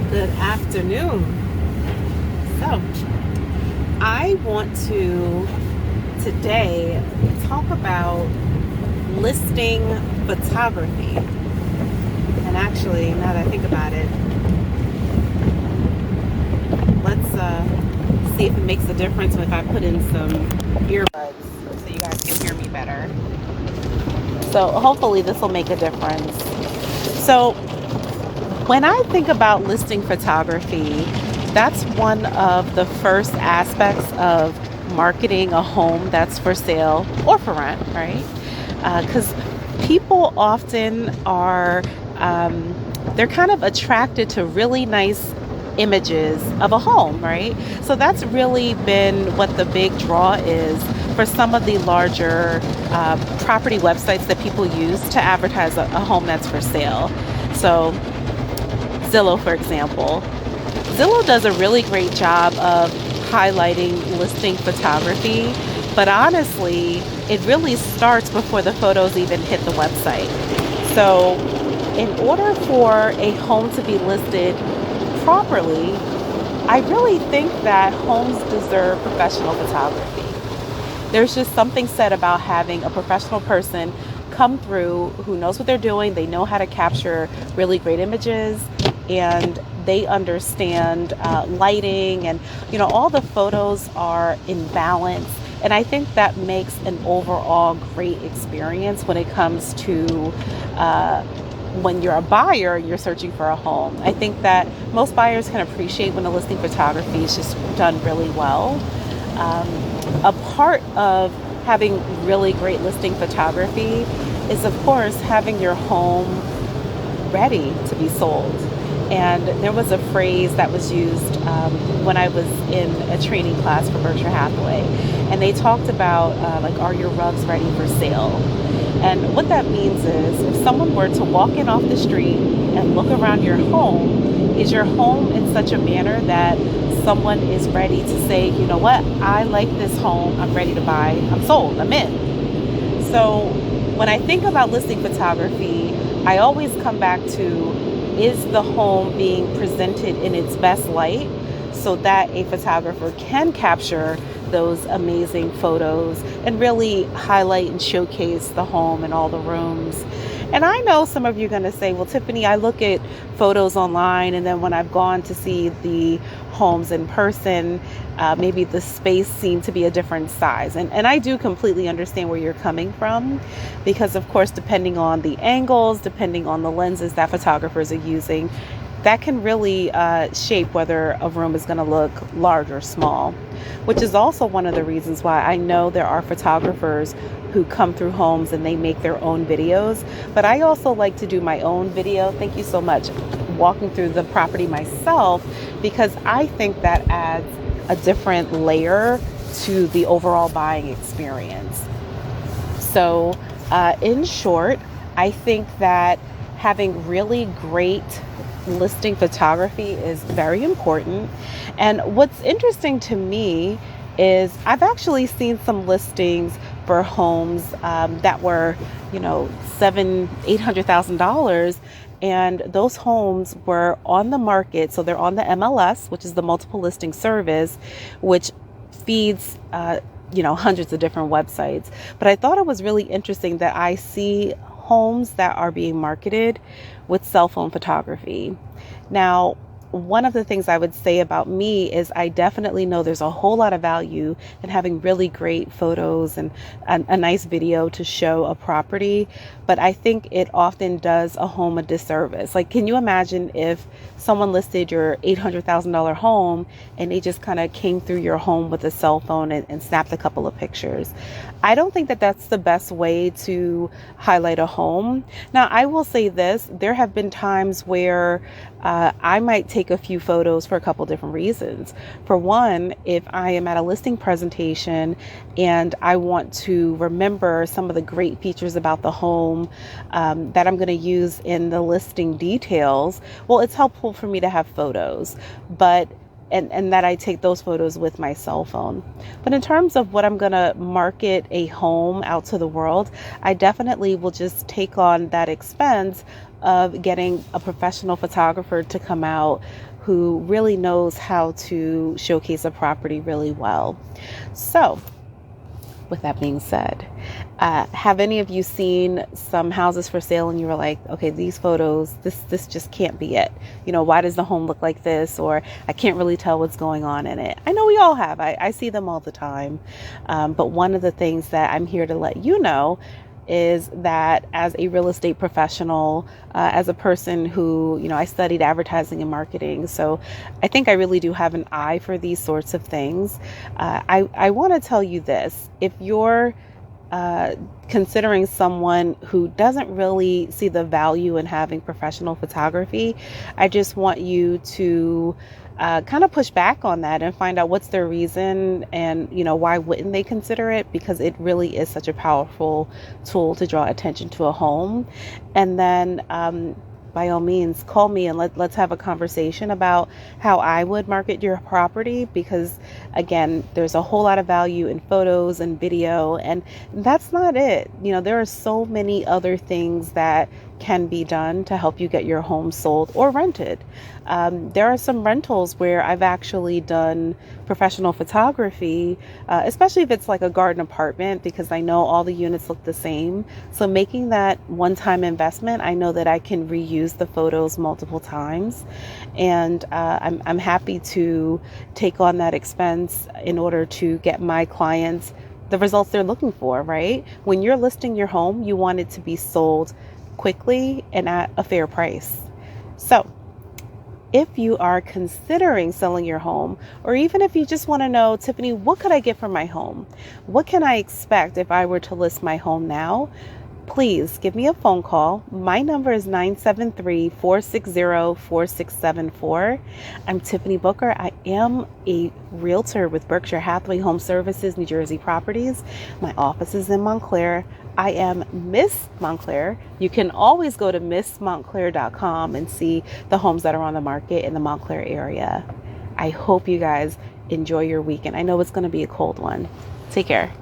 Good afternoon. So, I want to today talk about listing photography. And actually, now that I think about it, let's see if it makes a difference if I put in some earbuds so you guys can hear me better. So, hopefully, this will make a difference. So, when I think about listing photography, that's one of the first aspects of marketing a home that's for sale or for rent, right? Because people often are, they're kind of attracted to really nice images of a home, right? So that's really been what the big draw is for some of the larger property websites that people use to advertise a home that's for sale. So Zillow, for example. Zillow does a really great job of highlighting listing photography, but honestly, it really starts before the photos even hit the website. So, in order for a home to be listed properly, I really think that homes deserve professional photography. There's just something said about having a professional person come through who knows what they're doing. They know how to capture really great images, and they understand lighting, and all the photos are in balance. And I think that makes an overall great experience when it comes to when you're a buyer and you're searching for a home. I think that most buyers can appreciate when the listing photography is just done really well. A part of having really great listing photography is, of course, having your home ready to be sold. And there was a phrase that was used when I was in a training class for Berkshire Hathaway. And they talked about, are your rugs ready for sale? And what that means is if someone were to walk in off the street and look around your home, is your home in such a manner that someone is ready to say, you know what, I like this home, I'm ready to buy, I'm sold, I'm in. So when I think about listing photography, I always come back to, is the home being presented in its best light so that a photographer can capture those amazing photos and really highlight and showcase the home and all the rooms. And I know some of you are going to say, well, Tiffany, I look at photos online, and then when I've gone to see the homes in person, maybe the space seemed to be a different size. And I do completely understand where you're coming from, because, of course, depending on the angles, depending on the lenses that photographers are using, that can really shape whether a room is going to look large or small, which is also one of the reasons why I know there are photographers who come through homes and they make their own videos. But I also like to do my own video, thank you so much, walking through the property myself, because I think that adds a different layer to the overall buying experience. So in short, I think that having really great listing photography is very important. And what's interesting to me is I've actually seen some listings for homes that were, $700,000-$800,000, and those homes were on the market. So they're on the MLS, which is the multiple listing service, which feeds hundreds of different websites. But I thought it was really interesting that I see homes that are being marketed with cell phone photography. Now, one of the things I would say about me is I definitely know there's a whole lot of value in having really great photos and a nice video to show a property, but I think it often does a home a disservice. Like, can you imagine if someone listed your $800,000 home and they just kind of came through your home with a cell phone and snapped a couple of pictures? I don't think that that's the best way to highlight a home. Now, I will say this, there have been times where I might take a few photos for a couple different reasons. For one, if I am at a listing presentation and I want to remember some of the great features about the home that I'm going to use in the listing details, well, it's helpful for me to have photos, but and that I take those photos with my cell phone. But in terms of what I'm going to market a home out to the world, I definitely will just take on that expense of getting a professional photographer to come out who really knows how to showcase a property really well. So with that being said, have any of you seen some houses for sale and you were like, okay, these photos, this just can't be it. You know, why does the home look like this? Or I can't really tell what's going on in it. I know we all have. I see them all the time. But one of the things that I'm here to let you know is that as a real estate professional, as a person who, you know, I studied advertising and marketing. So I think I really do have an eye for these sorts of things. I want to tell you this. If you're considering someone who doesn't really see the value in having professional photography, I just want you to kind of push back on that and find out what's their reason and, you know, why wouldn't they consider it? Because it really is such a powerful tool to draw attention to a home. And then by all means, call me and let's have a conversation about how I would market your property, because again, there's a whole lot of value in photos and video, and that's not it. You know, there are so many other things that can be done to help you get your home sold or rented. There are some rentals where I've actually done professional photography, especially if it's like a garden apartment, because I know all the units look the same. So making that one-time investment, I know that I can reuse the photos multiple times. And I'm happy to take on that expense in order to get my clients the results they're looking for, right? When you're listing your home, you want it to be sold quickly and at a fair price. So if you are considering selling your home, or even if you just want to know, Tiffany, what could I get for my home? What can I expect if I were to list my home now? Please give me a phone call. My number is 973-460-4674. I'm Tiffany Booker. I am a realtor with Berkshire Hathaway Home Services, New Jersey Properties. My office is in Montclair. I am Miss Montclair. You can always go to missmontclair.com and see the homes that are on the market in the Montclair area. I hope you guys enjoy your weekend. I know it's going to be a cold one. Take care.